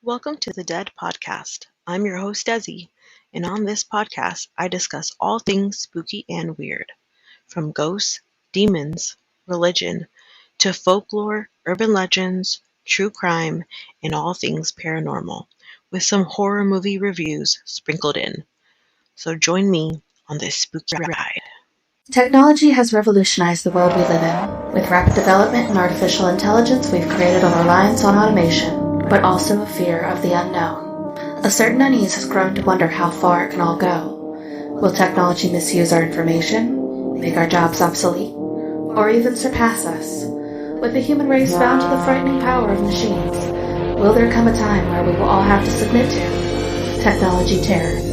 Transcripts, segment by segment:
Welcome to the Dead Podcast. I'm your host, Desi, and on this podcast, I discuss all things spooky and weird, from ghosts, demons, religion, to folklore, urban legends, true crime, and all things paranormal, with some horror movie reviews sprinkled in. So join me on this spooky ride. Technology has revolutionized the world we live in. With rapid development in artificial intelligence, we've created a reliance on automation, but also a fear of the unknown. A certain unease has grown to wonder how far it can all go. Will technology misuse our information, make our jobs obsolete, or even surpass us? With the human race bound to the frightening power of machines, will there come a time where we will all have to submit to technology terror?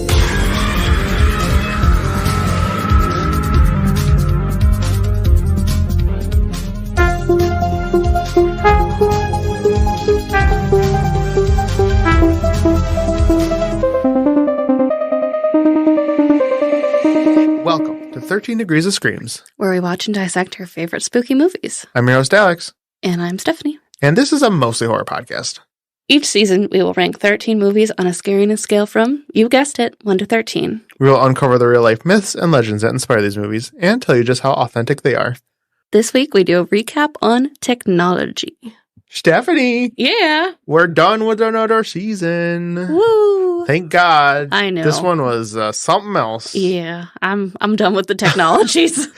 Welcome to 13 Degrees of Screams, where we watch and dissect your favorite spooky movies. I'm your host, Alex. And I'm Stephanie. And this is a mostly horror podcast. Each season, we will rank 13 movies on a scariness scale from, you guessed it, 1 to 13. We will uncover the real-life myths and legends that inspire these movies and tell you just how authentic they are. This week, we do a recap on technology. Stephanie! Yeah! We're done with another season. Woo! Thank God. I know. This one was something else. Yeah, I'm done with the technologies.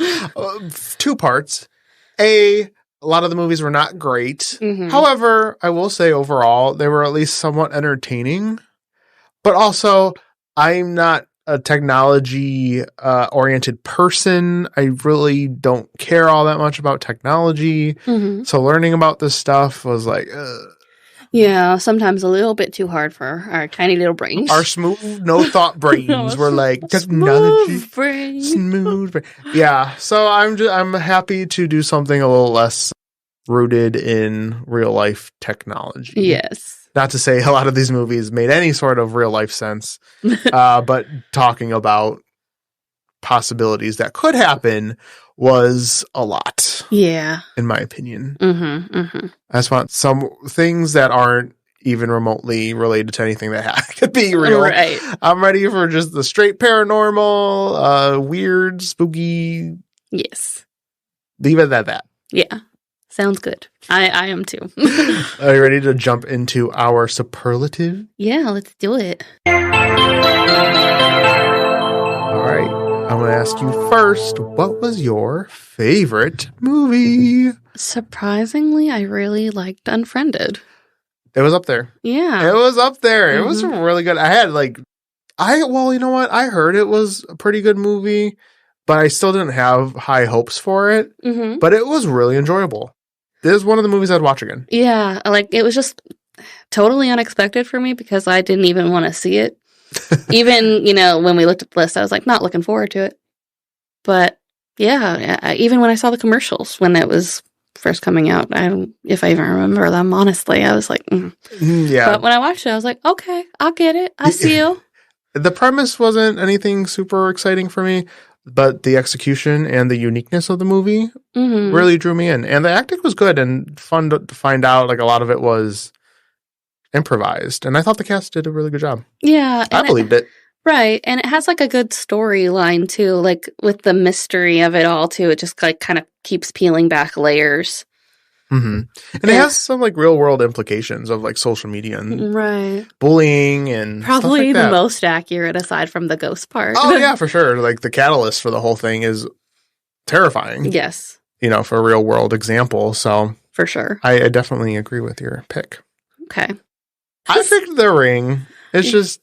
2 parts. A lot of the movies were not great. Mm-hmm. However, I will say overall, they were at least somewhat entertaining. But also, I'm not a technology oriented person. I really don't care all that much about technology. Mm-hmm. So learning about this stuff was like, yeah, sometimes a little bit too hard for our tiny little brains. our smooth, no thought brains were like technology. Smooth brain. Yeah. So I'm happy to do something a little less rooted in real life technology. Yes. Not to say a lot of these movies made any sort of real life sense, but talking about possibilities that could happen was a lot. Yeah. In my opinion. Mm-hmm, mm-hmm. I just want some things that aren't even remotely related to anything that could be real. Right. I'm ready for just the straight paranormal, weird, spooky. Yes. Leave it at that. Yeah. Sounds good. I am too. Are you ready to jump into our superlative? Yeah, let's do it. All right. I'm going to ask you first, what was your favorite movie? Surprisingly, I really liked Unfriended. It was up there. Yeah. It was up there. Mm-hmm. It was really good. Well, you know what? I heard it was a pretty good movie, but I still didn't have high hopes for it. Mm-hmm. But it was really enjoyable. This is one of the movies I'd watch again. Yeah. It was just totally unexpected for me because I didn't even want to see it. Even, when we looked at the list, I was like, not looking forward to it. But yeah, even when I saw the commercials when it was first coming out, if I even remember them, honestly, I was like, Yeah. But when I watched it, I was like, okay, I'll get it. I see you. The premise wasn't anything super exciting for me, but the execution and the uniqueness of the movie really drew me in. And the acting was good and fun to find out. Like, a lot of it was improvised. And I thought the cast did a really good job. Yeah. I believed it. Right. And it has a good storyline too, with the mystery of it all too. It just kind of keeps peeling back layers. Mm-hmm. And it has some real world implications of social media and bullying and probably stuff like the most accurate aside from the ghost part. Oh yeah, for sure. The catalyst for the whole thing is terrifying. Yes. For a real world example. So for sure. I definitely agree with your pick. Okay. I picked The Ring. It's just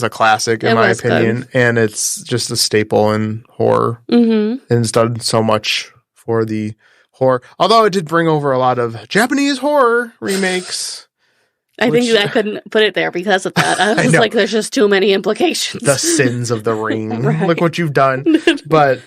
a classic in my opinion. Good. And it's just a staple in horror. Mm-hmm. And it's done so much for the horror. Although it did bring over a lot of Japanese horror remakes. I think I couldn't put it there because of that. I was like, there's just too many implications. The sins of The Ring. Right. Look what you've done. But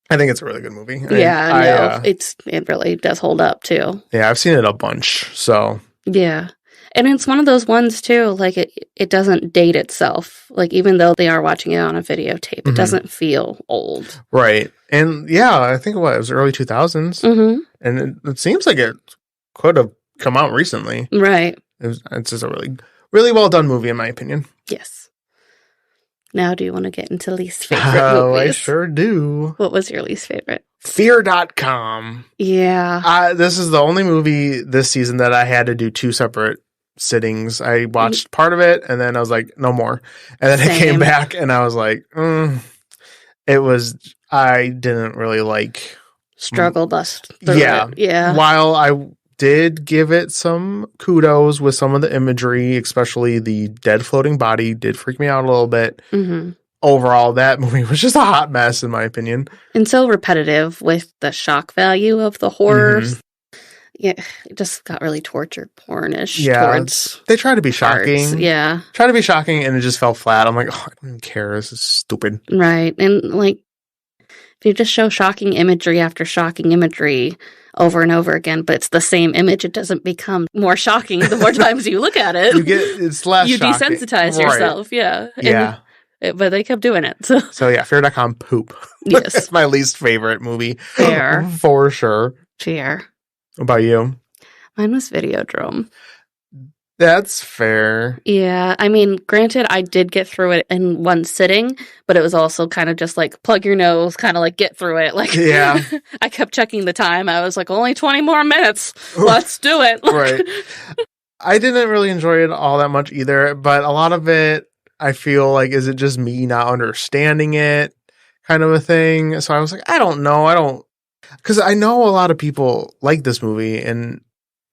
I think it's a really good movie. It really does hold up too. Yeah, I've seen it a bunch. So yeah. And it's one of those ones too, it doesn't date itself. Even though they are watching it on a videotape, it doesn't feel old. Right. And yeah, I think it was early 2000s. Mm-hmm. And it seems like it could have come out recently. Right. It's just a really really well done movie, in my opinion. Yes. Now, do you want to get into least favorite movies? I sure do. What was your least favorite? Fear.com. Yeah. This is the only movie this season that I had to do 2 separate sittings. I watched part of it, and then I was like, no more. And then I came back, and I was like, I didn't really like... Struggled us through it. Yeah. While I did give it some kudos with some of the imagery, especially the dead floating body did freak me out a little bit. Mm-hmm. Overall, that movie was just a hot mess, in my opinion. And so repetitive with the shock value of the horror. Mm-hmm. Yeah, it just got really torture pornish. Yeah, they try to be shocking. Parts. Yeah. Try to be shocking, and it just fell flat. I'm like, I don't even care. This is stupid. Right. And like, if you just show shocking imagery after shocking imagery over and over again, but it's the same image, it doesn't become more shocking the more times you look at it. It's less you shocking. Desensitize yourself, yeah. Yeah. But they kept doing it. So yeah, Fear.com poop. Yes. It's my least favorite movie. Fair. For sure. Fair. What about you? Mine was Videodrome. That's fair. Yeah. I mean, granted, I did get through it in one sitting, but it was also kind of just like plug your nose, kind of like get through it. Like, yeah. I kept checking the time. I was like, only 20 more minutes. Let's do it. Right. I didn't really enjoy it all that much either, but a lot of it, I feel like, is it just me not understanding it kind of a thing? So I was like, I don't know. Because I know a lot of people like this movie, and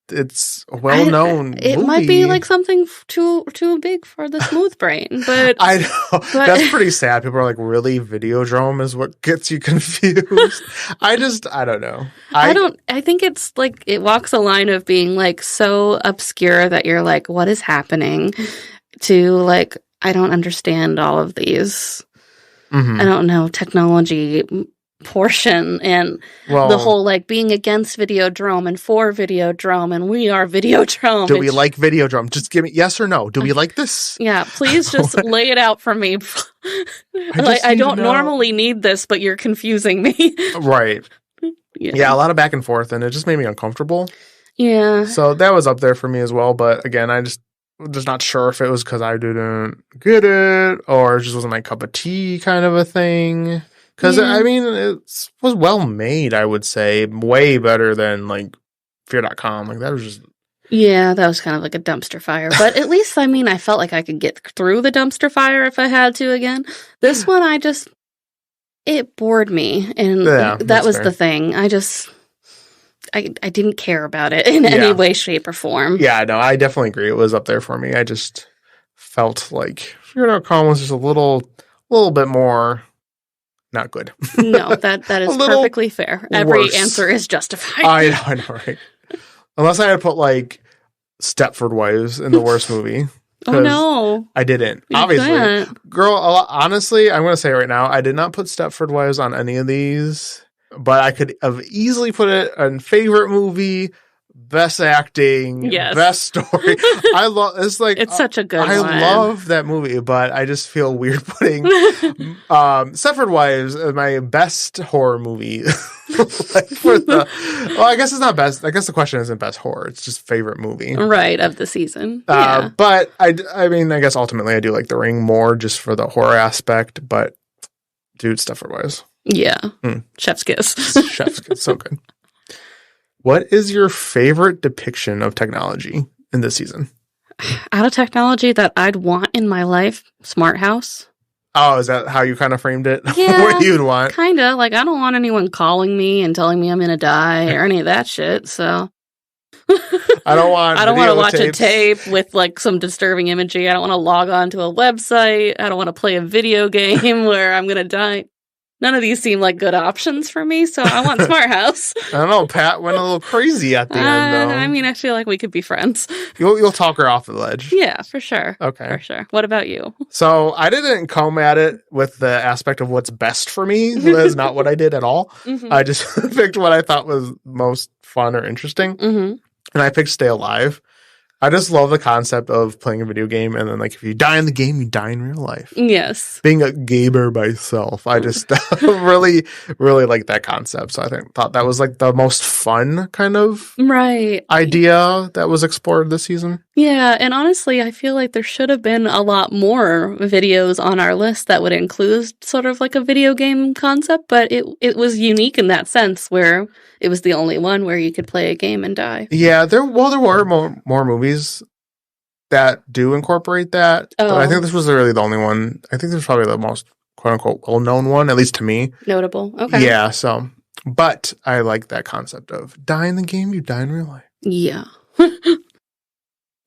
it's a well-known movie. It might be like something too big for the smooth brain, but I know. That's pretty sad. People are like, really? Videodrome is what gets you confused? I don't know. I think it's like, it walks a line of being like so obscure that you're like, what is happening? To like, I don't understand all of these. Mm-hmm. I don't know, technology portion and the whole like being against Videodrome and for Videodrome and we are Videodrome. Do we like Videodrome? Just give me yes or no. Do we like this? Yeah, please just lay it out for me. I don't normally need this, but you're confusing me. Right. Yeah, a lot of back and forth, and it just made me uncomfortable. Yeah. So that was up there for me as well, but again, I just not sure if it was because I didn't get it or it just wasn't my cup of tea kind of a thing. Because, I mean, it was well made, I would say. Way better than, like, Fear.com. Like, that was just... Yeah, that was kind of like a dumpster fire. But at least, I mean, I felt like I could get through the dumpster fire if I had to again. This one, it bored me. And that was fair. The thing. I didn't care about it in any way, shape, or form. Yeah, no, I definitely agree. It was up there for me. I just felt like Fear.com was just a little bit more... not good. No, that is perfectly fair. Every answer is justified. I know, right? Unless I had put, like, Stepford Wives in the worst movie. Oh, no. I didn't. You obviously. Can't. Girl, honestly, I'm going to say right now, I did not put Stepford Wives on any of these, but I could have easily put it in favorite movie, best acting, best story. I love it's like it's such a good one. I love that movie, but I just feel weird putting Stepford Wives as my best horror movie. I guess it's not best. I guess the question isn't best horror. It's just favorite movie, right, of the season. But I mean, I guess ultimately I do like The Ring more just for the horror aspect. But dude, Stepford Wives, Chef's kiss. Chef's kiss, so good. What is your favorite depiction of technology in this season? Out of technology that I'd want in my life, Smart House. Oh, is that how you kind of framed it? Yeah, what you'd want? Kind of. Like, I don't want anyone calling me and telling me I'm going to die or any of that shit, so... I don't want to watch a tape with, like, some disturbing imagery. I don't want to log on to a website. I don't want to play a video game where I'm going to die. None of these seem like good options for me, so I want Smart House. I don't know. Pat went a little crazy at the end, though. I mean, I feel like we could be friends. You'll talk her off the ledge. Yeah, for sure. Okay. For sure. What about you? So I didn't come at it with the aspect of what's best for me. That's not what I did at all. Mm-hmm. I just picked what I thought was most fun or interesting. Mm-hmm. And I picked Stay Alive. I just love the concept of playing a video game, and then, like, if you die in the game, you die in real life. Yes. Being a gamer myself, I just really, really like that concept. So I thought that was, like, the most fun kind of idea that was explored this season. Yeah, and honestly, I feel like there should have been a lot more videos on our list that would include sort of like a video game concept, but it was unique in that sense where it was the only one where you could play a game and die. Yeah, there were more movies that do incorporate that, but I think this was really the only one. I think this was probably the most quote-unquote well-known one, at least to me. Notable. Okay. Yeah, so, but I like that concept of die in the game, you die in real life. Yeah.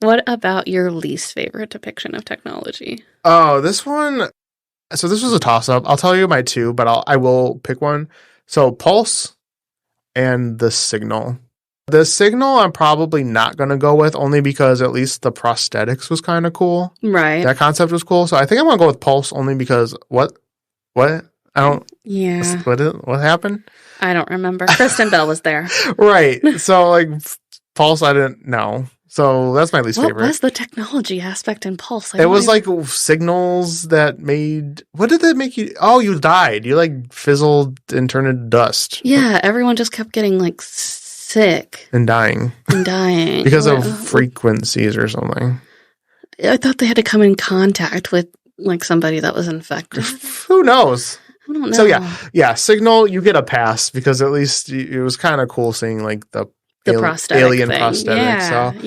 What about your least favorite depiction of technology? Oh, this one. So this was a toss-up. I'll tell you my two, but I will pick one. So Pulse and the Signal. The Signal I'm probably not going to go with, only because at least the prosthetics was kind of cool. Right. That concept was cool. So I think I'm going to go with Pulse only because what? I don't. Yeah. What happened? I don't remember. Kristen Bell was there. Right. So like Pulse, I didn't know. So that's my least favorite. What was the technology aspect in Pulse? It was like signals that made... What did that make you... Oh, you died. You like fizzled and turned into dust. Yeah, everyone just kept getting like sick. And dying. Because of frequencies or something. I thought they had to come in contact with like somebody that was infected. Who knows? I don't know. So yeah, Signal, you get a pass because at least it was kind of cool seeing like the prosthetic alien thing. prosthetic.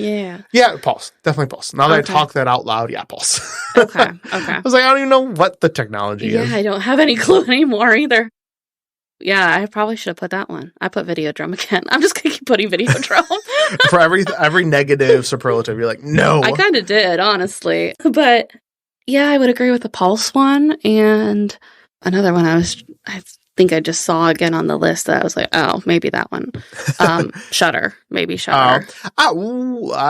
Yeah, Pulse. Definitely Pulse. Now that I talk that out loud, yeah, Pulse. Okay. I was like, I don't even know what the technology is. Yeah, I don't have any clue anymore either. Yeah, I probably should have put that one. I put Videodrome again. I'm just going to keep putting Videodrome. For every negative superlative, you're like, no. I kind of did, honestly. But yeah, I would agree with the Pulse one. And another one I think I just saw again on the list that I was like, oh, maybe that one. Shutter. Maybe Shutter.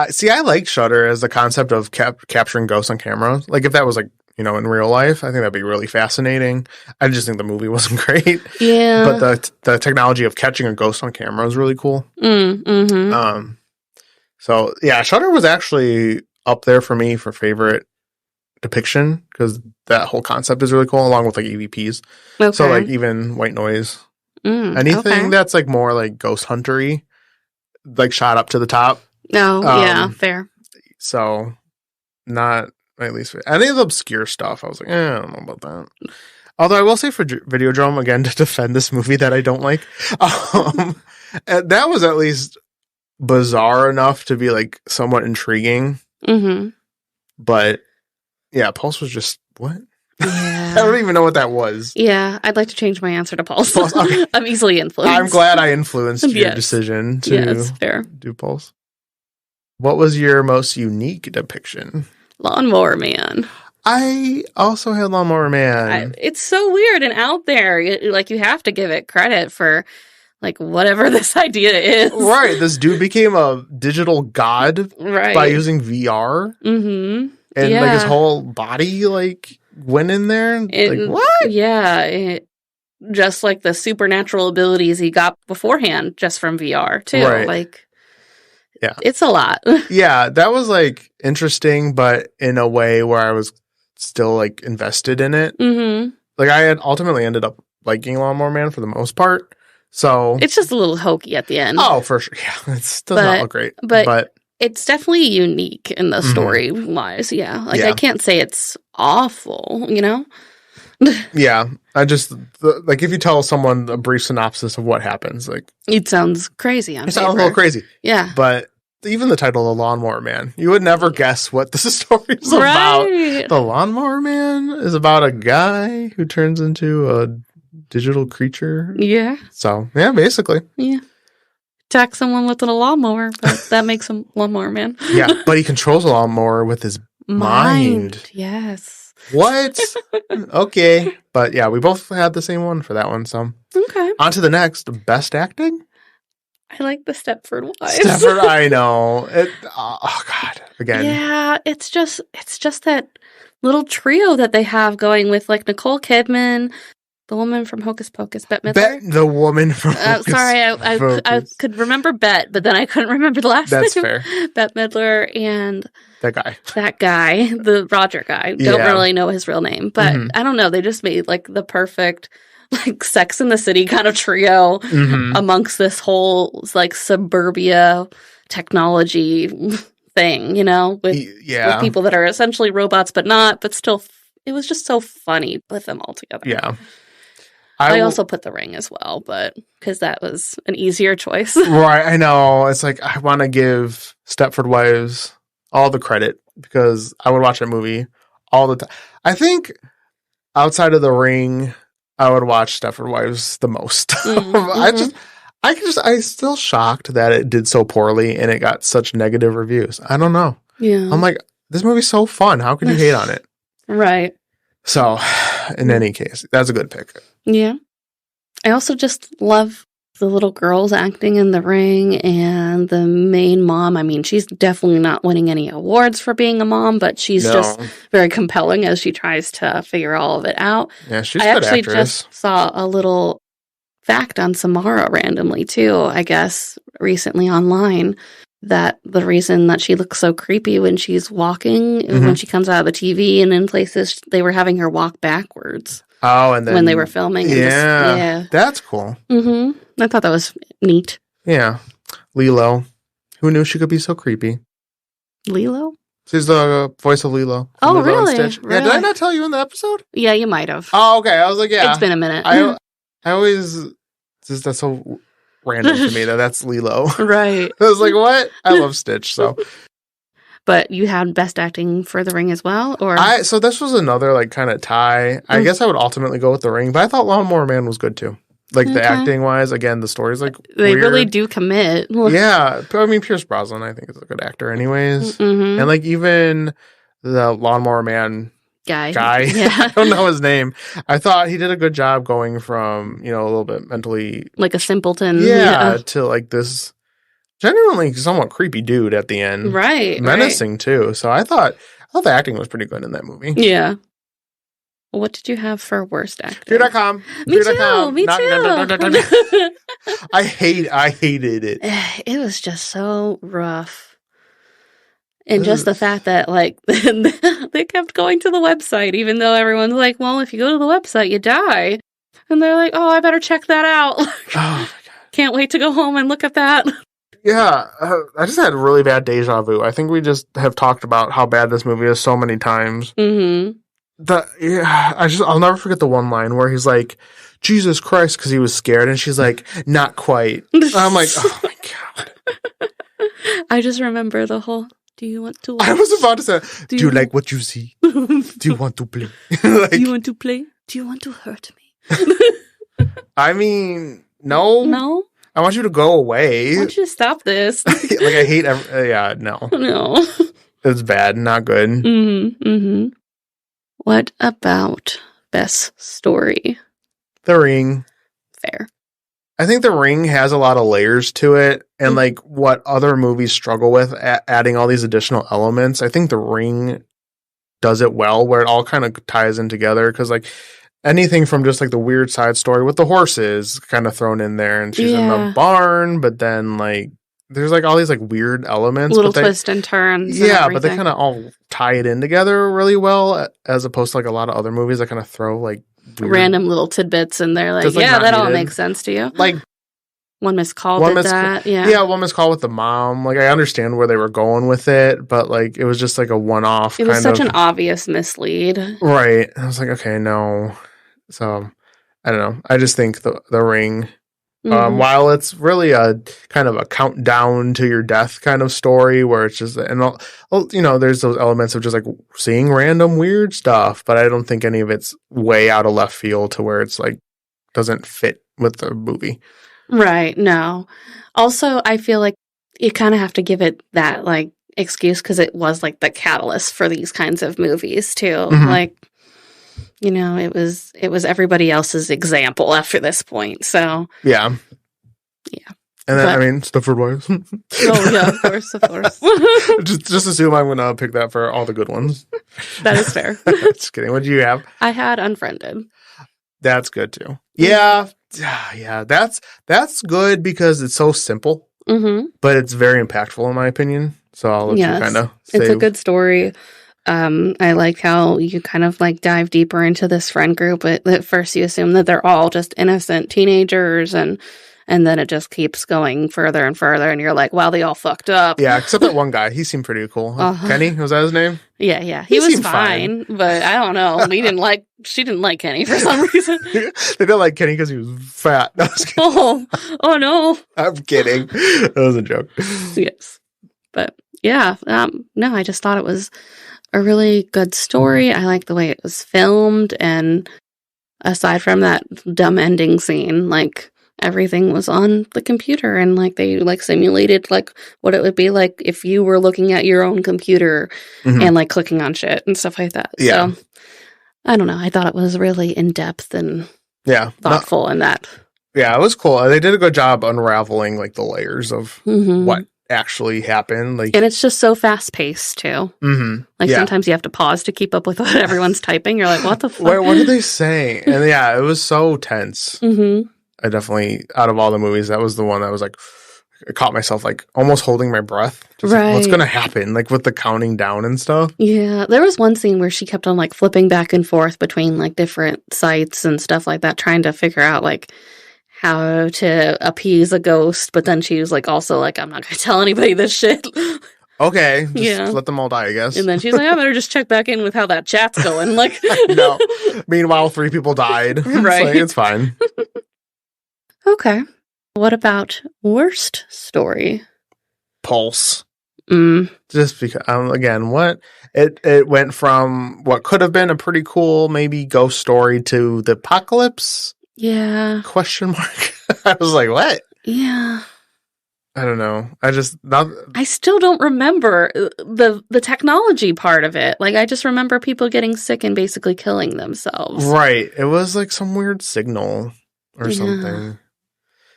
See, I like Shutter as the concept of capturing ghosts on camera. Like if that was like, in real life, I think that'd be really fascinating. I just think the movie wasn't great. Yeah. But the technology of catching a ghost on camera is really cool. Mm-hmm. So yeah, Shutter was actually up there for me for favorite depiction because that whole concept is really cool, along with like EVPs. Okay. So like even white noise, anything that's like more like ghost huntery, like shot up to the top. No, yeah, fair. So not at least any of the obscure stuff. I was like, I don't know about that. Although I will say for Videodrome again to defend this movie that I don't like, that was at least bizarre enough to be like somewhat intriguing. Mm-hmm. But yeah, Pulse was just what? Yeah. I don't even know what that was. Yeah, I'd like to change my answer to Pulse. Okay. I'm easily influenced. I'm glad I influenced your decision to fair. Do Pulse. What was your most unique depiction? Lawnmower Man. I also had Lawnmower Man. It's so weird and out there. You have to give it credit for like whatever this idea is. Right. This dude became a digital god by using VR. Mm-hmm. And like his whole body like went in there. Like what? Yeah. Just like the supernatural abilities he got beforehand just from VR too. Right. Like yeah. It's a lot. Yeah, that was like interesting, but in a way where I was still like invested in it. Mm-hmm. Like I had ultimately ended up liking Lawnmower Man for the most part. So it's just a little hokey at the end. Oh, for sure. Yeah, it does not look great. But it's definitely unique in the story wise. Yeah. Like I can't say it's awful, Yeah. I just like if you tell someone a brief synopsis of what happens, like it sounds crazy. It sounds a little crazy. Yeah. But even the title, The Lawnmower Man, you would never guess what this story is about. The Lawnmower Man is about a guy who turns into a digital creature. Yeah. So yeah, basically. Yeah. Attack someone with a lawnmower, but that makes him Lawnmower Man. Yeah, but he controls a lawnmower with his mind. Yes. What? Okay. But yeah, we both had the same one for that one. So okay. On to the next. Best acting? I like the Stepford Wives. Stepford, I know. Oh God. Again. Yeah, it's just that little trio that they have going with like Nicole Kidman, the woman from Hocus Pocus, Bette Midler. The woman from Hocus I could remember Bette, but then I couldn't remember the last name. That's fair. Bette Midler and that guy, the Roger guy. Don't really know his real name, but I don't know. They just made like the perfect like Sex in the City kind of trio amongst this whole like suburbia technology thing, with people that are essentially robots but not, but still, it was just so funny with them all together. Yeah. I also put The Ring as well, but because that was an easier choice. Right, I know. It's like I want to give Stepford Wives all the credit because I would watch that movie all the time. I think outside of The Ring, I would watch Stepford Wives the most. Mm-hmm. I'm still shocked that it did so poorly and it got such negative reviews. I don't know. Yeah. I'm like, this movie's so fun. How could you hate on it? Right. So, in any case, that's a good pick. Yeah. I also just love the little girls acting in The Ring and the main mom. I mean, she's definitely not winning any awards for being a mom, but she's just very compelling as she tries to figure all of it out. Yeah, she's a good actress. I actually just saw a little fact on Samara randomly, too, I guess, recently online, that the reason that she looks so creepy when she's walking, when she comes out of the TV and in places, they were having her walk backwards. Oh, and then when they were filming. Yeah. That's cool. Mm-hmm. I thought that was neat. Yeah. Lilo. Who knew she could be so creepy? Lilo? She's the voice of Lilo. Oh, really? Yeah, did I not tell you in the episode? Yeah, you might have. Oh, okay. I was like, yeah. It's been a minute. I always, that's so random to me that's Lilo. Right. I was like, what? I love Stitch, so. But you had best acting for The Ring as well, or so this was another like kind of tie. I guess I would ultimately go with The Ring, but I thought Lawnmower Man was good too. Like the acting wise, again, the story's like they weird. Really do commit. Yeah, I mean Pierce Brosnan, I think is a good actor, anyways. Mm-hmm. And like even the Lawnmower Man guy, yeah. I don't know his name. I thought he did a good job going from a little bit mentally like a simpleton, to like this. Genuinely somewhat creepy dude at the end. Right. Menacing too. So I thought the acting was pretty good in that movie. Yeah. What did you have for worst acting? Fear.com. Me too. I hated it. It was just so rough. And just the fact that like they kept going to the website, even though everyone's like, well, if you go to the website, you die. And they're like, oh, I better check that out. Oh my God. Can't wait to go home and look at that. Yeah, I just had really bad deja vu. I think we just have talked about how bad this movie is so many times. Mm-hmm. I'll never forget the one line where he's like, Jesus Christ, because he was scared, and she's like, not quite. I'm like, oh my God. I just remember the whole, do you want to watch? I was about to say, do you like what you see? Do you want to play? Do you want to play? Do you want to hurt me? I mean, no. No? I want you to go away. I want you to stop this. Like, I hate no. No. It's bad, not good. Mm-hmm. Mm-hmm. What about best story? The Ring. Fair. I think The Ring has a lot of layers to it, and like what other movies struggle with, adding all these additional elements. I think The Ring does it well, where it all kind of ties in together, because like anything from just like the weird side story with the horses kind of thrown in there, and she's in the barn, but then like there's like all these like weird elements, little twists and turns. Yeah, but they kind of all tie it in together really well, as opposed to like a lot of other movies that kind of throw like weird random little tidbits in there. Like, yeah, that all makes sense to you. Like One Missed Call did that. Yeah, One Missed Call with the mom. Like, I understand where they were going with it, but like it was just like a one-off. It was such an obvious mislead. Right. I was like, okay, no. So I don't know. I just think the Ring, while it's really a kind of a countdown to your death kind of story, where it's just, and there's those elements of just like seeing random weird stuff, but I don't think any of it's way out of left field to where it's like doesn't fit with the movie. Right. No. Also, I feel like you kind of have to give it that like excuse because it was like the catalyst for these kinds of movies too. Mm-hmm. Like, it was everybody else's example after this point. So yeah. And then, I mean, Stepford Wives. Oh yeah, of course. just assume I'm gonna pick that for all the good ones. That is fair. Just kidding. What do you have? I had Unfriended. That's good too. Yeah. That's good because it's so simple, but it's very impactful in my opinion. So I'll let you kind of say. It's a good story. I like how you kind of like dive deeper into this friend group. But at first you assume that they're all just innocent teenagers and And then it just keeps going further and further, and you're like, wow, they all fucked up. Yeah, except that one guy. He seemed pretty cool. Kenny, was that his name? Yeah. He was fine, but I don't know. She didn't like Kenny for some reason. They didn't like Kenny because he was fat. No, oh no. I'm kidding. That was a joke. Yes. But yeah, no, I just thought it was a really good story. I like the way it was filmed, and aside from that dumb ending scene, like everything was on the computer, and like they like simulated like what it would be like if you were looking at your own computer and like clicking on shit and stuff like that. Yeah. So I don't know. I thought it was really in depth and thoughtful in that. Yeah, it was cool. They did a good job unraveling like the layers of what actually happened. Like, and it's just so fast paced too. Like sometimes you have to pause to keep up with what everyone's typing. You're like, what the fuck? What did they say? And yeah, it was so tense. I definitely, out of all the movies, that was the one that was like, I caught myself like almost holding my breath. Just like, what's going to happen? Like with the counting down and stuff. Yeah. There was one scene where she kept on like flipping back and forth between like different sites and stuff like that, trying to figure out like how to appease a ghost. But then she was like, also like, I'm not going to tell anybody this shit. Okay. Just let them all die, I guess. And then she's like, I better just check back in with how that chat's going. Like, no. Meanwhile, 3 people died. Right. It's fine. Okay. What about worst story? Pulse. Just because, again, what it went from what could have been a pretty cool maybe ghost story to the apocalypse. Yeah. Question mark. I was like, what? Yeah. I don't know. I still don't remember the technology part of it. Like, I just remember people getting sick and basically killing themselves. Right. It was like some weird signal or something.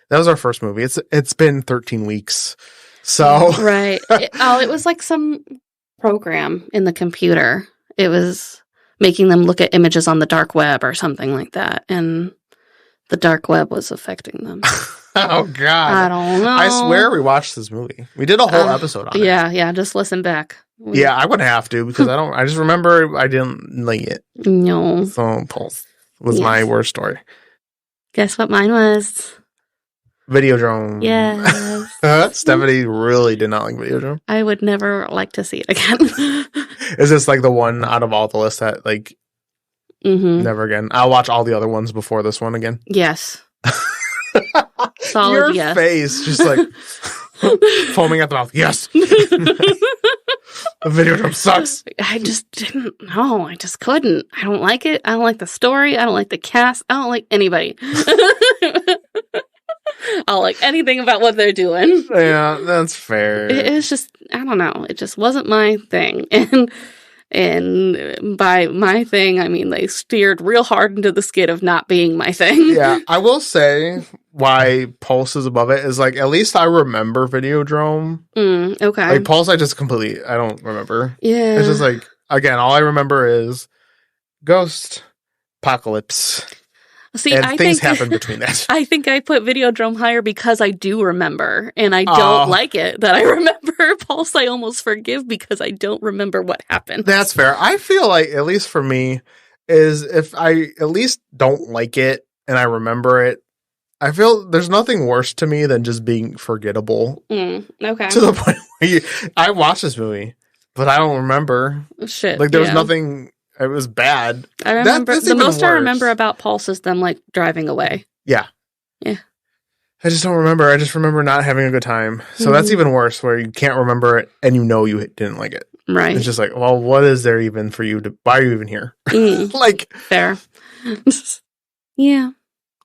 That was our first movie. It's been 13 weeks. So right. It was like some program in the computer. It was making them look at images on the dark web or something like that, and the dark web was affecting them. Oh God! I don't know. I swear we watched this movie. We did a whole episode on it. Yeah. Just listen back. Yeah, I would have to because I just remember I didn't like it. No. So Pulse was my worst story. Guess what mine was? Videodrome. Yes. Stephanie really did not like Videodrome. I would never like to see it again. Is this like the one out of all the lists that like never again? I'll watch all the other ones before this one again. Yes. Solid Your yes. face just like foaming at the mouth. Yes. The Videodrome sucks. I just didn't know. I just couldn't. I don't like it. I don't like the story. I don't like the cast. I don't like anybody. I don't like anything about what they're doing. Yeah, that's fair. It was just, I don't know. It just wasn't my thing. And by my thing, I mean they steered real hard into the skid of not being my thing. Yeah, I will say why Pulse is above it is like at least I remember Videodrome. Okay. Like Pulse, I don't remember. Yeah. It's just like, again, all I remember is Ghost, Apocalypse. See, and things happen between that. I think I put Videodrome higher because I do remember, and I don't like it that I remember. Pulse, I almost forgive because I don't remember what happened. That's fair. I feel like, at least for me, is if I at least don't like it and I remember it, I feel there's nothing worse to me than just being forgettable. Okay. To the point where I watched this movie, but I don't remember. Shit. Like, there was nothing. It was bad. I remember the most I remember about Pulse is them like driving away. Yeah. Yeah. I just don't remember. I just remember not having a good time. So that's even worse, where you can't remember it and you know you didn't like it. Right. It's just like, well, what is there even for you to? Why are you even here? Like, fair. Yeah.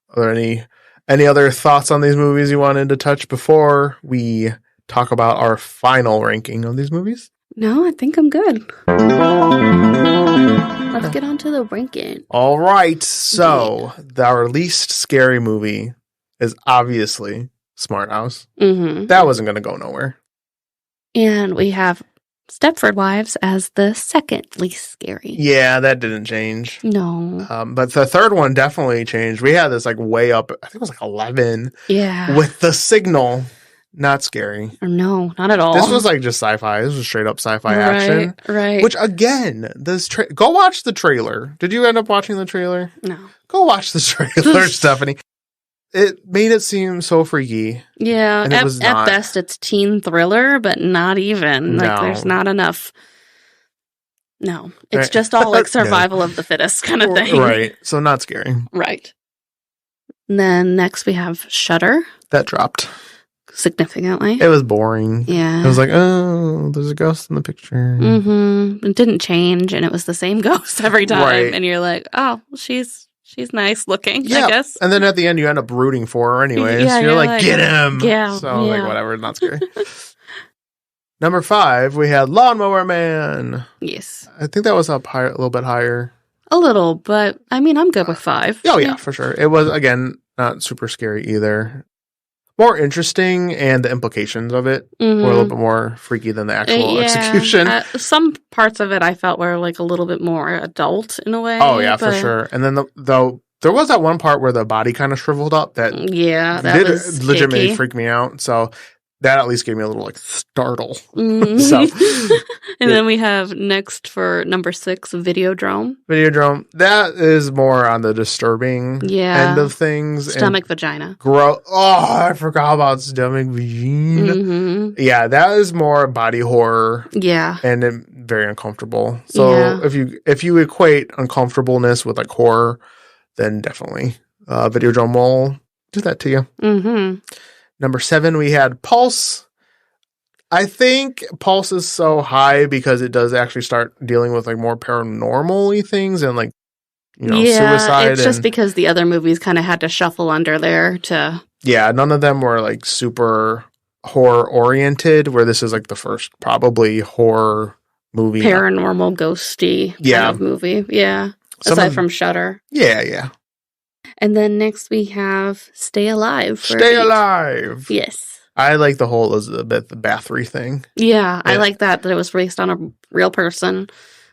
Are there any other thoughts on these movies you wanted to touch before we talk about our final ranking of these movies? No, I think I'm good. Let's get on to the ranking. All right. So, our least scary movie is obviously Smart House. That wasn't going to go nowhere. And we have Stepford Wives as the second least scary. Yeah, that didn't change. No. But the third one definitely changed. We had this like way up, I think it was like 11. Yeah. With The Signal. Not scary. No, not at all. This was like just sci-fi. This was straight up sci-fi action. Right. Which again, go watch the trailer. Did you end up watching the trailer? No. Go watch the trailer, Stephanie. it made it seem so freaky. Yeah, and it was at not. best it's teen thriller, but not even. Like, No. there's not enough. No, it's just all like survival of the fittest kind of thing. Right, so not scary. Right. And then next we have Shudder. That dropped. Significantly. It was boring. Yeah. It was like, oh, there's a ghost in the picture. Mm-hmm. It didn't change, and it was the same ghost every time. Right. And you're like, oh, she's nice looking, Yeah. I guess. And then at the end, you end up rooting for her anyways. Yeah, you're like, get him. Yeah. So, like, whatever. Not scary. Number 5, we had Lawnmower Man. Yes. I think that was up higher, a little bit higher. A little, but I mean, I'm good with 5. Oh, yeah, for sure. It was, again, not super scary either. More interesting, and the implications of it were a little bit more freaky than the actual execution. Some parts of it I felt were like a little bit more adult in a way. Oh, yeah, for sure. And then, though, there was that one part where the body kind of shriveled up that that was legitimately shaky. freak me out. So that at least gave me a little like startle. Mm. So, and then we have next for number 6, Videodrome. Videodrome. That is more on the disturbing end of things. Stomach vagina. Oh, I forgot about stomach vagina. Mm-hmm. Yeah, that is more body horror. Yeah, and very uncomfortable. So if you equate uncomfortableness with like horror, then definitely Videodrome will do that to you. Mm-hmm. Number 7, we had Pulse. I think Pulse is so high because it does actually start dealing with like more paranormal-y things and like, suicide. It's just because the other movies kind of had to shuffle under there to... Yeah, none of them were like super horror-oriented, where this is like the first probably horror movie. Paranormal, ghosty kind of movie. Yeah. Aside from Shudder. Yeah. And then next we have Stay Alive. Stay Alive. Yes. I like the whole Elizabeth Bathory thing. Yeah, I like that it was based on a real person.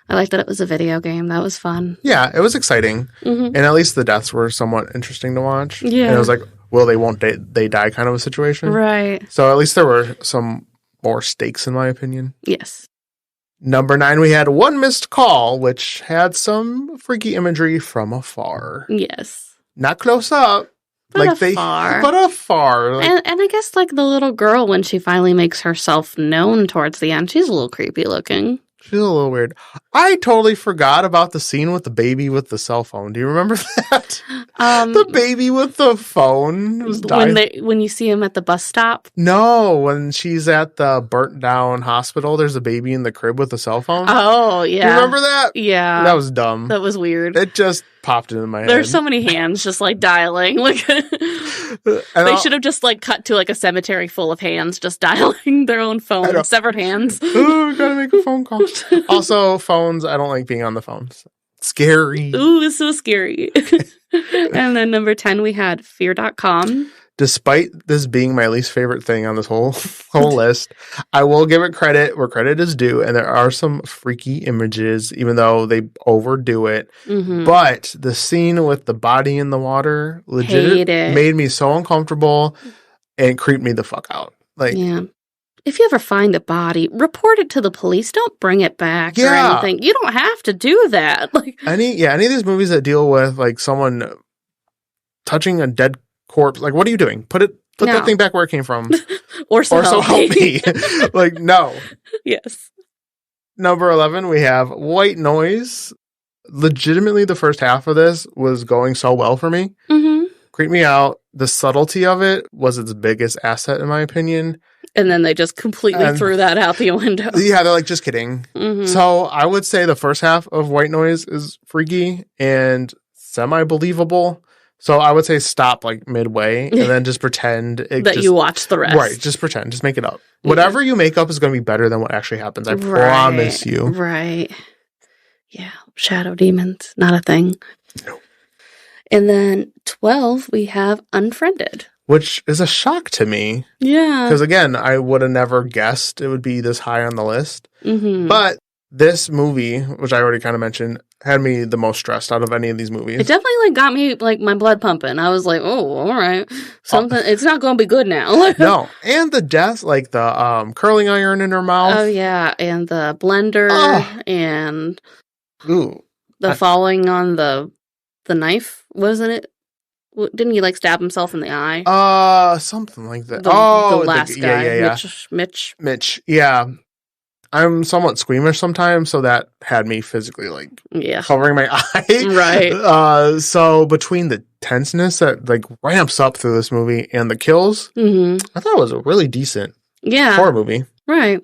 I like that it was a video game. That was fun. Yeah, it was exciting. Mm-hmm. And at least the deaths were somewhat interesting to watch. Yeah. And it was like, will they, won't they die kind of a situation. Right. So at least there were some more stakes in my opinion. Yes. Number 9, we had One Missed Call, which had some freaky imagery from afar. Yes. Not close up. But afar. But afar. And I guess like the little girl, when she finally makes herself known towards the end, she's a little creepy looking. She's a little weird. I totally forgot about the scene with the baby with the cell phone. Do you remember that? The baby with the phone was dying. When you see him at the bus stop? No, when she's at the burnt down hospital, there's a baby in the crib with a cell phone. Oh, yeah. You remember that? Yeah. That was dumb. That was weird. It just popped into my head. There's so many hands just like dialing. Like they should have just like cut to like a cemetery full of hands just dialing their own phone, severed hands. Ooh, gotta make a phone call. Also, phones, I don't like being on the phones. Scary. Ooh, it's so scary. And then number 10, we had fear.com. Despite this being my least favorite thing on this whole list, I will give it credit where credit is due. And there are some freaky images, even though they overdo it. Mm-hmm. But the scene with the body in the water legit made me so uncomfortable and creeped me the fuck out. Like, yeah. If you ever find a body, report it to the police. Don't bring it back or anything. You don't have to do that. Like any of these movies that deal with like someone touching a dead corpse, like what are you doing? Put that thing back where it came from. or so help me. Like, no. Yes. Number 11, we have White Noise. Legitimately, the first half of this was going so well for me. Mm-hmm. Creeped me out. The subtlety of it was its biggest asset, in my opinion. And then they just completely threw that out the window. Yeah, they're like, just kidding. Mm-hmm. So I would say the first half of White Noise is freaky and semi-believable. So I would say stop like midway and then just pretend you watch the rest. Right, just pretend. Just make it up. Yeah. Whatever you make up is going to be better than what actually happens. I promise you. Right. Yeah. Shadow demons, not a thing. No. And then 12, we have Unfriended. Which is a shock to me. Yeah. Because again, I would have never guessed it would be this high on the list. Mm-hmm. But this movie, which I already kind of mentioned, had me the most stressed out of any of these movies. It definitely like got me like my blood pumping. I was like, oh, all right. It's not going to be good now. No. And the death, like the curling iron in her mouth. Oh, yeah. And the blender and the falling on the knife, wasn't it? Didn't he like stab himself in the eye? Something like that. The last guy, yeah. Mitch. Yeah. I'm somewhat squeamish sometimes, so that had me physically like covering my eye. Right. So between the tenseness that like ramps up through this movie and the kills, I thought it was a really decent horror movie. Right.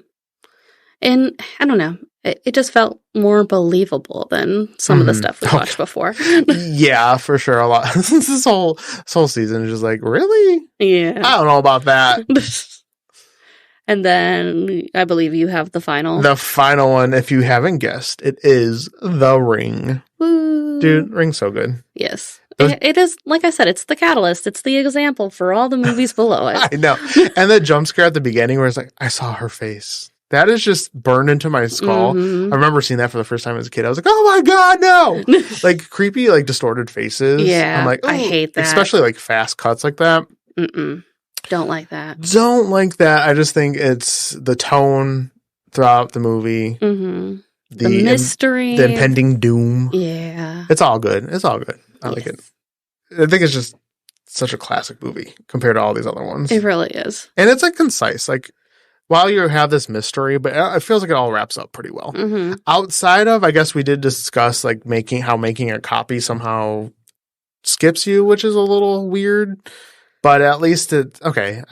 And I don't know. It just felt more believable than some of the stuff we watched before. Yeah, for sure. A lot. This whole season is just like, really? Yeah. I don't know about that. And then I believe you have the final. The final one, if you haven't guessed, it is The Ring. Woo. Dude, Ring's so good. Yes. It is, like I said, it's the catalyst. It's the example for all the movies below it. I know. And the jump scare at the beginning where it's like, I saw her face. That is just burned into my skull. I remember seeing that for the first time as a kid. I was like, oh my God, no! Like creepy, like distorted faces. Yeah. I'm like, I hate that. Especially like fast cuts like that. Don't like that. Don't like that. I just think it's the tone throughout the movie. The mystery. The impending doom. Yeah. It's all good. It's all good. I like it. I think it's just such a classic movie compared to all these other ones. It really is. And it's like concise. Like, while you have this mystery, but it feels like it all wraps up pretty well. Outside of, I guess we did discuss like making a copy somehow skips you, which is a little weird. But at least I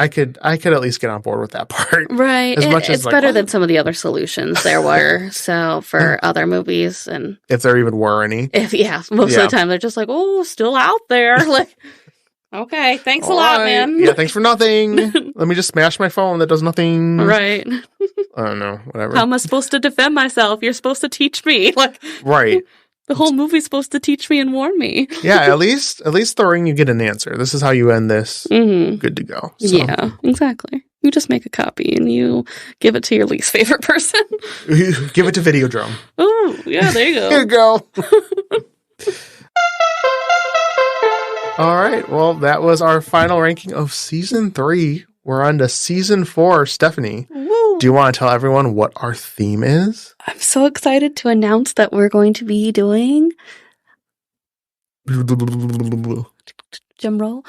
could at least get on board with that part. Right. It's better than some of the other solutions there were. So for other movies, and if there even were any. Most of the time they're just like, oh, still out there. Like, okay, thanks a lot, man. Yeah, thanks for nothing. Let me just smash my phone that does nothing. Right. I don't know, whatever. How am I supposed to defend myself? You're supposed to teach me. Like, right. The whole movie's supposed to teach me and warn me. Yeah, at least The Ring, you get an answer. This is how you end this. Good to go. So. Yeah, exactly. You just make a copy and you give it to your least favorite person. Give it to Videodrome. Oh, yeah, there you go. Here you go. All right. Well, that was our final ranking of season 3. We're on to season 4. Stephanie, do you want to tell everyone what our theme is? I'm so excited to announce that we're going to be doing drum roll,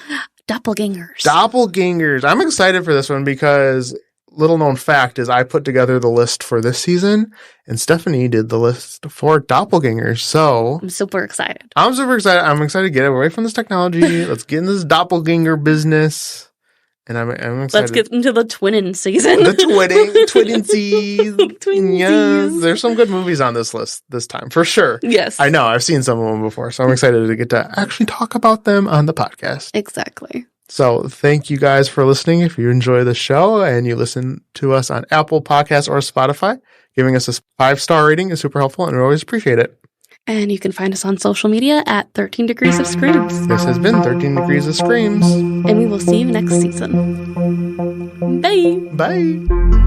doppelgangers. I'm excited for this one because little known fact is I put together the list for this season and Stephanie did the list for doppelgangers. So I'm super excited. I'm excited to get away from this technology. Let's get in this doppelganger business. And I'm excited. Let's get into the twinning season. The twinning. Yes, there's some good movies on this list this time, for sure. Yes. I know. I've seen some of them before, so I'm excited to get to actually talk about them on the podcast. Exactly. So thank you guys for listening. If you enjoy the show and you listen to us on Apple Podcasts or Spotify, giving us a 5-star rating is super helpful, and we always appreciate it. And you can find us on social media at 13 Degrees of Screams. This has been 13 Degrees of Screams. And we will see you next season. Bye. Bye.